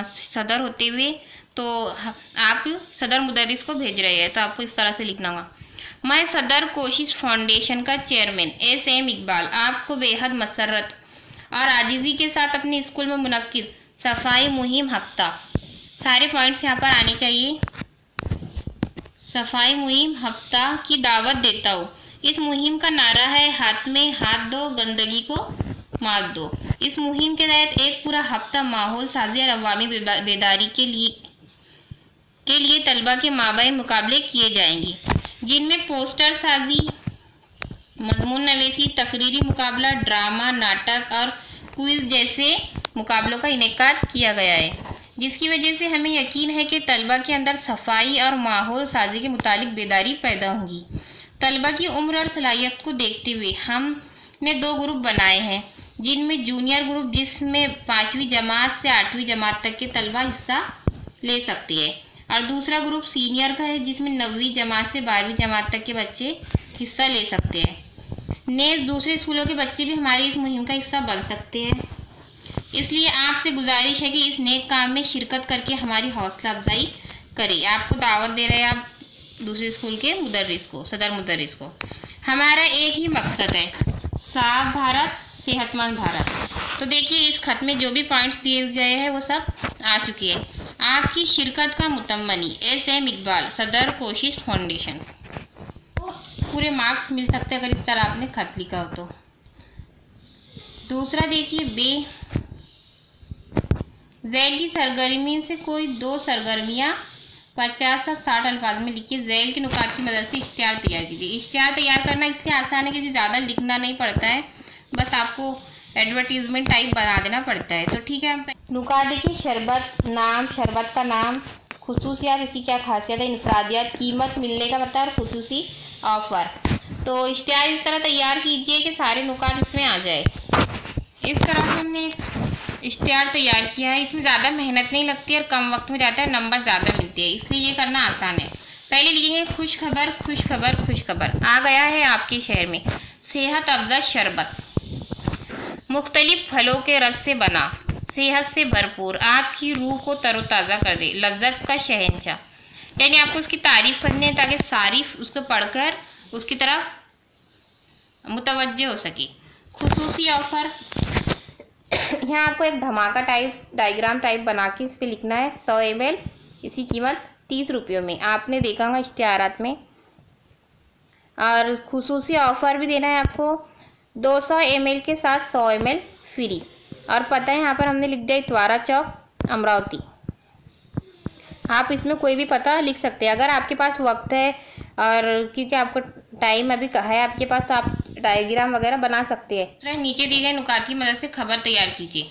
सदर होते हुए, तो आप सदर मुदर्रिस को भेज रहे हैं, तो आपको इस तरह से लिखना होगा। मैं सदर कोशिश फाउंडेशन का चेयरमैन SM इकबाल आपको बेहद मसरत और आजिज़ी के साथ अपने स्कूल में मुनक्किद सफाई मुहिम हफ्ता, सारे पॉइंट्स यहाँ पर आने चाहिए, सफाई मुहिम हफ्ता की दावत देता हूँ। इस मुहिम का नारा है, हाथ में हाथ दो, गंदगी को मात दो। इस मुहिम के तहत एक पूरा हफ्ता माहौल साजी और अवामी बेदारी के लिए तलबा के माबैन मुकाबले किए जाएंगे, जिनमें पोस्टर साजी, मजमून नवेसी, तकरीरी मुकाबला, ड्रामा, नाटक और क्विज जैसे मुकाबलों का इनेकाद किया गया है, जिसकी वजह से हमें यकीन है कि तलबा के अंदर सफाई और माहौल साजी के मुतालिक बेदारी पैदा होगी। तलबा की उम्र और सलाहियत को देखते हुए हमने 2 ग्रुप बनाए हैं, जिनमें जूनियर ग्रुप, जिसमें 5वीं जमात से 8वीं जमात तक के तलबा हिस्सा ले सकते हैं, और दूसरा ग्रुप सीनियर का है, जिसमें 9वीं जमात से 12वीं जमात तक के बच्चे हिस्सा ले सकते हैं। नेज़ दूसरे स्कूलों के बच्चे भी हमारी इस मुहिम का हिस्सा बन सकते हैं। इसलिए आपसे गुजारिश है कि इस नेक काम में शिरकत करके हमारी हौसला अफजाई करें। आपको दावत दे रहे हैं आप दूसरे स्कूल के मुदर्रिस को, सदर मुदर्रिस को। हमारा एक ही मकसद है, साफ भारत, सेहतमंद भारत। तो देखिए, इस खत में जो भी पॉइंट्स दिए गए हैं वो सब आ चुके हैं। आपकी शिरकत का मुतम्मनी SM इकबाल, सदर कोशिश फाउंडेशन। पूरे मार्क्स मिल सकते हैं अगर इस तरह आपने खत लिखा हो तो। दूसरा देखिए, ज़ैल की सरगर्मी से कोई 2 सरगर्मियाँ 50 से 60 अल्फाज में लिखिए। ज़ैल के नुकात की मदद से इश्तिहार तैयार कीजिए। इश्तिहार तैयार करना इसलिए आसान है क्योंकि ज़्यादा लिखना नहीं पड़ता है, बस आपको एडवर्टीजमेंट टाइप बना देना पड़ता है। तो ठीक है, नुकात देखिए, शरबत नाम, शरबत का नाम, खुसूसियात, इसकी क्या खासियत है, इनफरादियात, कीमत, मिलने का पता और खुसूसी ऑफ़र। तो इश्तिहार इस तरह तैयार कीजिए कि सारे नुकात इसमें आ जाए। इस तरह से हमने इश्तिहार तैयार किया है। इसमें ज़्यादा मेहनत नहीं लगती और कम वक्त में जाता है, नंबर ज़्यादा मिलते हैं, इसलिए ये करना आसान है। पहले लिखेंगे खुश खबर, खुश खबर, खुश खबर। आ गया है आपके शहर में सेहत अफजा शरबत, मुख्तलिफ फलों के रस से बना, सेहत से भरपूर, आपकी रूह को तरोताज़ा कर दे, लज्जत का शहंशाह। यानी आपको उसकी तारीफ़ करनी है ताकि सारिफ उसको पढ़कर उसकी तरफ मुतवज्जे हो सके। खुसूसी ऑफ़र, यहाँ आपको एक धमाका टाइप डायग्राम टाइप बना के इस पर लिखना है 100 ml, इसकी कीमत 30 रुपयों में, आपने देखा होगा इश्तिहारात में। और खुसूसी ऑफ़र भी देना है आपको 200 ml के साथ 100 ml फ्री। और पता है यहाँ पर हमने लिख दिया इतवारा चौक, अमरावती। आप इसमें कोई भी पता लिख सकते हैं अगर आपके पास वक्त है, और क्योंकि आपको टाइम अभी है आपके पास, तो आप डायग्राम वगैरह बना सकते हैं। तो नीचे दिए गए नुकात की मदद से खबर तैयार कीजिए।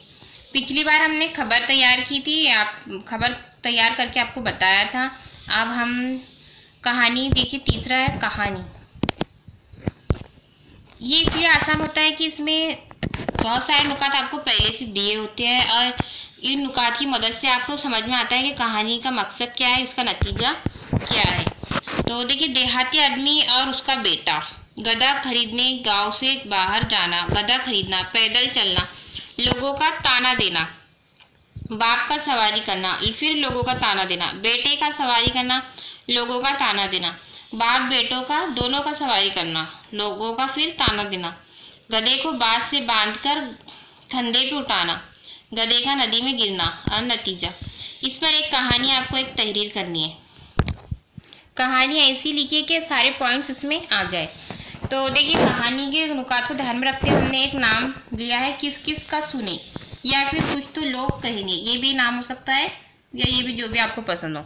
पिछली बार हमने खबर तैयार की थी, आप खबर तैयार करके आपको बताया था। अब हम कहानी देखिए, तीसरा है कहानी। ये इसलिए आसान होता है कि इसमें बहुत सारे नुकात आपको पहले से दिए होते हैं, और इन नुकात की मदद से आपको समझ में आता है कि कहानी का मकसद क्या है, इसका नतीजा क्या है। तो देखिए, देहाती आदमी और उसका बेटा। गधा खरीदने गांव से बाहर जाना, गधा खरीदना, पैदल चलना, लोगों का ताना देना, बाप का सवारी करना, फिर लोगों का ताना देना, बेटे का सवारी करना, लोगों का ताना देना, बाप बेटों का दोनों का सवारी करना, लोगों का फिर ताना देना, गधे को बांस से बांधकर कंधे पे उठाना, गधे का नदी में गिरना और नतीजा। इस पर एक कहानी, आपको एक तहरीर करनी है। कहानी ऐसी लिखिए कि सारे पॉइंट्स इसमें आ जाए। तो देखिए, कहानी के नुकात को ध्यान में रखते हुए हमने एक नाम लिया है, किस किस का सुने, या फिर कुछ तो लोग कहेंगे, ये भी नाम हो सकता है, या ये भी जो भी आपको पसंद हो।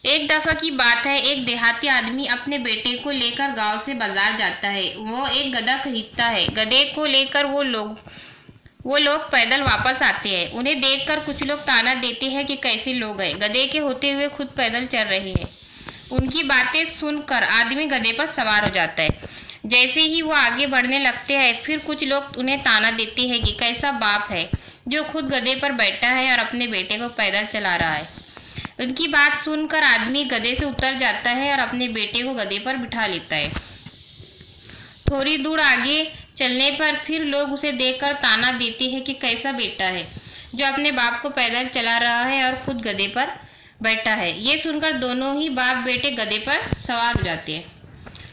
एक दफ़ा की बात है, एक देहाती आदमी अपने बेटे को लेकर गांव से बाजार जाता है। वो एक गधा खरीदता है। गधे को लेकर वो लोग पैदल वापस आते हैं। उन्हें देखकर कुछ लोग ताना देते हैं कि कैसे लोग हैं, गधे के होते हुए खुद पैदल चल रहे हैं। उनकी बातें सुनकर आदमी गधे पर सवार हो जाता है। जैसे ही वो आगे बढ़ने लगते हैं, फिर कुछ लोग उन्हें ताना देते हैं कि कैसा बाप है जो खुद गधे पर बैठा है और अपने बेटे को पैदल चला रहा है। उनकी बात सुनकर आदमी गधे से उतर जाता है और अपने बेटे को गधे पर बिठा लेता है। थोड़ी दूर आगे चलने पर फिर लोग उसे देखकर ताना देते हैं कि कैसा बेटा है जो अपने बाप को पैदल चला रहा है और खुद गधे पर बैठा है। ये सुनकर दोनों ही बाप बेटे गधे पर सवार हो जाते हैं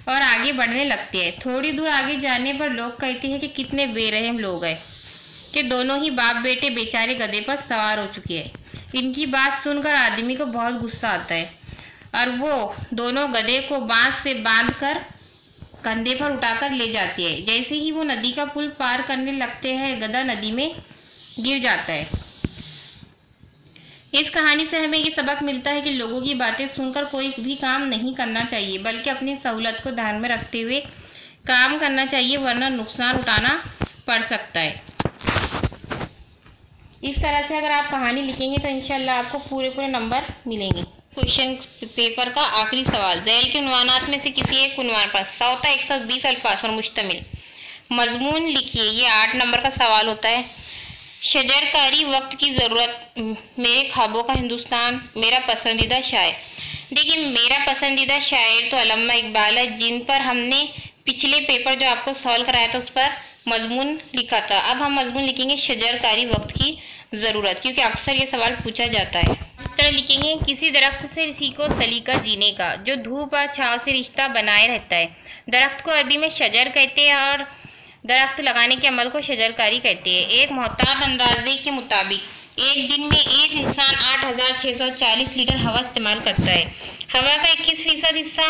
और आगे बढ़ने लगते हैं। थोड़ी दूर आगे जाने पर लोग कहते हैं कि कितने बेरहम लोग हैं कि दोनों ही बाप बेटे बेचारे गधे पर सवार हो चुके हैं। इनकी बात सुनकर आदमी को बहुत गुस्सा आता है और वो दोनों गधे को बांस से बांधकर कंधे पर उठाकर ले जाते हैं। जैसे ही वो नदी का पुल पार करने लगते हैं, गधा नदी में गिर जाता है। इस कहानी से हमें ये सबक मिलता है कि लोगों की बातें सुनकर कोई भी काम नहीं करना चाहिए, बल्कि अपनी सहूलत को ध्यान में रखते हुए काम करना चाहिए, वरना नुकसान उठाना पड़ सकता है। इस तरह से अगर आप कहानी लिखेंगे तो इंशाल्लाह आपको पूरे नंबर मिलेंगे। क्वेश्चन पेपर का आखिरी सवाल, ज़ैल के उन्वानात में से किसी एक उन्वान पर 100 था 120 अल्फाज पर मुश्तमिल मजमून लिखिए। ये 8 नंबर का सवाल होता है। शजरकारी, वक्त की ज़रूरत, मेरे ख्वाबों का हिंदुस्तान, मेरा पसंदीदा शायर। देखिए, मेरा पसंदीदा शायर तो अल्लामा इकबाल है, जिन पर हमने पिछले पेपर जो आपको सॉल्व कराया था उस पर मजमून लिखा था। अब हम मजमून लिखेंगे शजरकारी, वक्त की ज़रूरत, क्योंकि अक्सर ये सवाल पूछा जाता है। इस तरह लिखेंगे, किसी दरख्त से सीखो सलीका जीने का, जो धूप और छाँव से रिश्ता बनाए रहता है। दरख्त को अरबी में शजर कहते हैं और दरख्त लगाने के अमल को शजरकारी कहते हैं। एक मोहतात अंदाजे के मुताबिक एक दिन में एक इंसान 8640 लीटर हवा इस्तेमाल करता है। हवा का 21% हिस्सा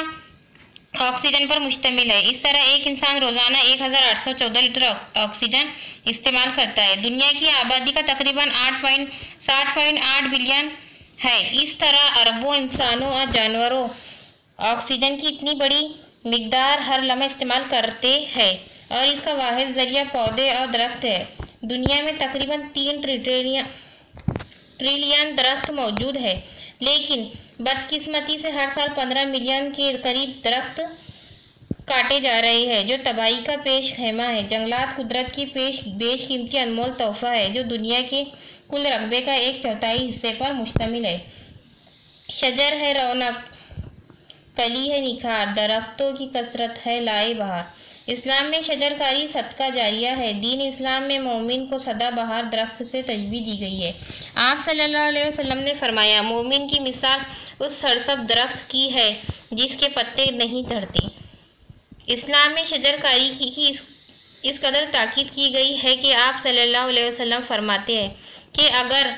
ऑक्सीजन पर मुश्तमिल है। इस तरह एक इंसान रोज़ाना 1814 लीटर ऑक्सीजन इस्तेमाल करता है। दुनिया की आबादी का तकरीबन 7.8 बिलियन है। इस तरह अरबों इंसानों और जानवरों ऑक्सीजन की इतनी बड़ी मिकदार हर लम्हे इस्तेमाल करते हैं और इसका वाहिद ज़रिया पौधे और दरख्त है। दुनिया में तकरीबन 3 ट्रिलियन दरख्त मौजूद है, लेकिन बदकिस्मती से हर साल 15 मिलियन के करीब दरख्त काटे जा रहे हैं, जो तबाही का पेश खैमा है। जंगलात कुदरत की बेशकीमती अनमोल तोहफा है, जो दुनिया के कुल रकबे का 1/4 हिस्से पर मुश्तमिल है। शजर है रौनक, कली है निखार, दरख्तों की कसरत है लाए बहार। इस्लाम में शजरकारी सदका जारिया है। दीन इस्लाम में मोमिन को सदाबहार दरख्त से तशबीह दी गई है। आप सल्लल्लाहु अलैहि वसल्लम ने फरमाया, मोमिन की मिसाल उस सरसब्ज़ दरख्त की है जिसके पत्ते नहीं झड़ते। इस्लाम में शजरकारी की इस कदर ताकीद की गई है कि आप सल्लल्लाहु अलैहि वसल्लम फरमाते हैं कि अगर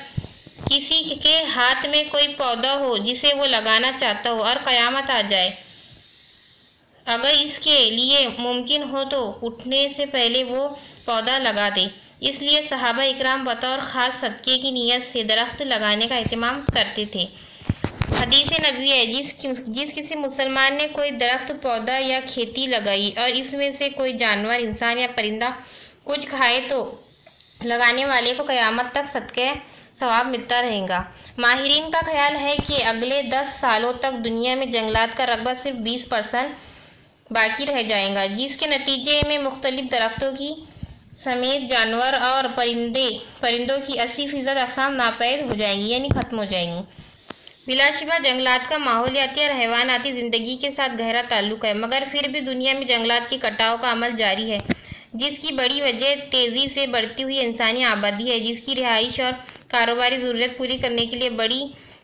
किसी के हाथ में कोई पौधा हो जिसे वो लगाना चाहता हो और क़यामत आ जाए, अगर इसके लिए मुमकिन हो तो उठने से पहले वो पौधा लगा दे। इसलिए सहाबा इकराम बतौर ख़ास सदक़े की नीयत से दरख्त लगाने का एहतमाम करते थे। हदीस नबी है, जिस किसी मुसलमान ने कोई दरख्त, पौधा या खेती लगाई और इसमें से कोई जानवर, इंसान या परिंदा कुछ खाए तो लगाने वाले को क़यामत तक सदक़े सवाब मिलता रहेगा। माहिरीन का ख्याल है कि अगले 10 सालों तक दुनिया में जंगलात का रकबा सिर्फ 20% बाकी रह जाएगा, जिसके नतीजे में मुख्तलिफ दरख्तों की समेत जानवर और परिंदों की 80% अक़साम नापैद हो जाएंगी, यानी ख़त्म हो जाएंगी। बिलाशुबा जंगलात का माहौलियाती और हैवानाती ज़िंदगी के साथ गहरा ताल्लुक है, मगर फिर भी दुनिया में जंगलात के कटाव का अमल जारी है, जिसकी बड़ी वजह तेज़ी से बढ़ती हुई इंसानी आबादी है, जिसकी रिहाइश और कारोबारी ज़रूरत पूरी करने के लिए बड़ी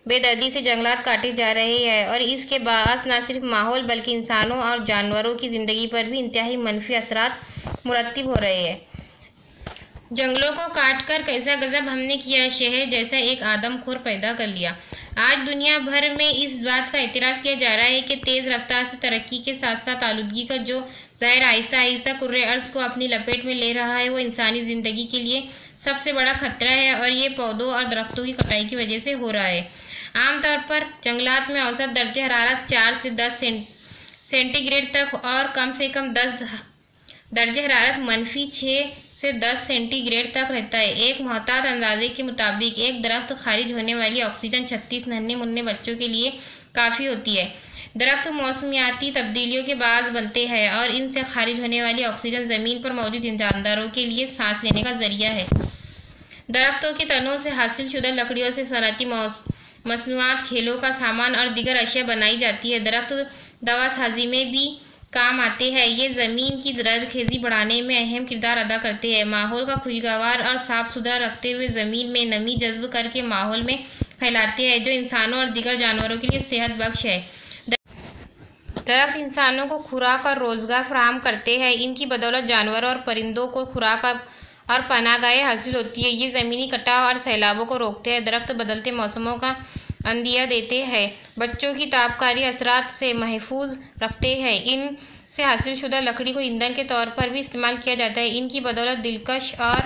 बेदर्दी से जंगलात काटे जा रहे हैं। और इसके बाअस न सिर्फ माहौल बल्कि इंसानों और जानवरों की ज़िंदगी पर भी इंतहाई मनफी असरात मुरतब हो रहे हैं। जंगलों को काटकर कैसा गजब हमने किया, शहर जैसा एक आदमखोर पैदा कर लिया। आज दुनिया भर में इस बात का एतराफ़ किया जा रहा है कि तेज़ रफ्तार से तरक्की के साथ साथ आलूदगी का जो ज़हर आहिस्ता आहिस्ता कुर्रे अर्ज़ को अपनी लपेट में ले रहा है, वो इंसानी ज़िंदगी के लिए सबसे बड़ा खतरा है, और ये पौधों और दरख्तों की कटाई की वजह से हो रहा है। आमतौर पर जंगलात में औसत दर्जे हरारत 4 से 10 सेंटीग्रेड तक और कम से कम 10 दर्जे हरारत -6 से 10 सेंटीग्रेड तक रहता है। एक मोहतात अंदाजे के मुताबिक एक दरख्त खारिज होने वाली ऑक्सीजन 36 नन्हे मुन्ने बच्चों के लिए काफ़ी होती है। दरख्त मौसमियाती तब्दीलियों के बायस बनते हैं और इनसे खारिज होने वाली ऑक्सीजन ज़मीन पर मौजूद जानदारों के लिए सांस लेने का जरिया है। दरख्तों के तनों से हासिल शुदा लकड़ियों से सनअती मसनूआत, खेलों का सामान और दीगर अशिया बनाई जाती है। दरख्त दवा साजी में भी काम आते हैं। ये ज़मीन की जरखेज़ी बढ़ाने में अहम किरदार अदा करते हैं। माहौल का खुशगवार और साफ़ सुथरा रखते हुए ज़मीन में नमी जज्ब करके माहौल में फैलाते हैं, जो इंसानों और दीगर जानवरों के लिए सेहत बख्श है। दरख्त इंसानों को खुराक और रोज़गार फराहम करते हैं। इनकी बदौलत जानवरों और परिंदों को खुराक और पनाहगाहें हासिल होती है। ये ज़मीनी कटाव और सैलाबों को रोकते हैं। दरख्त बदलते मौसमों का अंदिया देते हैं, बच्चों की ताबकारी असरात से महफूज रखते हैं। इन से हासिल शुदा लकड़ी को ईंधन के तौर पर भी इस्तेमाल किया जाता है। इनकी बदौलत दिलकश और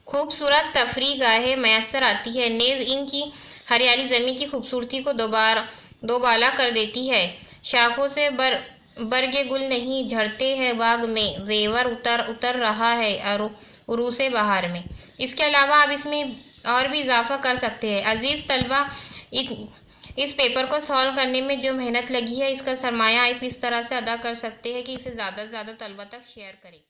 खूबसूरत तफरी गाहें मैसर आती है। नेज़ इनकी हरियाली ज़मीन की खूबसूरती को दोबाला कर देती है। शाखों से बरगे गुल नहीं झड़ते हैं बाग में, जेवर उतर रहा है उरूसे बहार में। इसके अलावा आप इसमें और भी इजाफा कर सकते हैं। अजीज़ तलबा, इस पेपर को सॉल्व करने में जो मेहनत लगी है, इसका सरमाया आप इस तरह से अदा कर सकते हैं कि इसे ज़्यादा से ज़्यादा तलबा तक शेयर करें।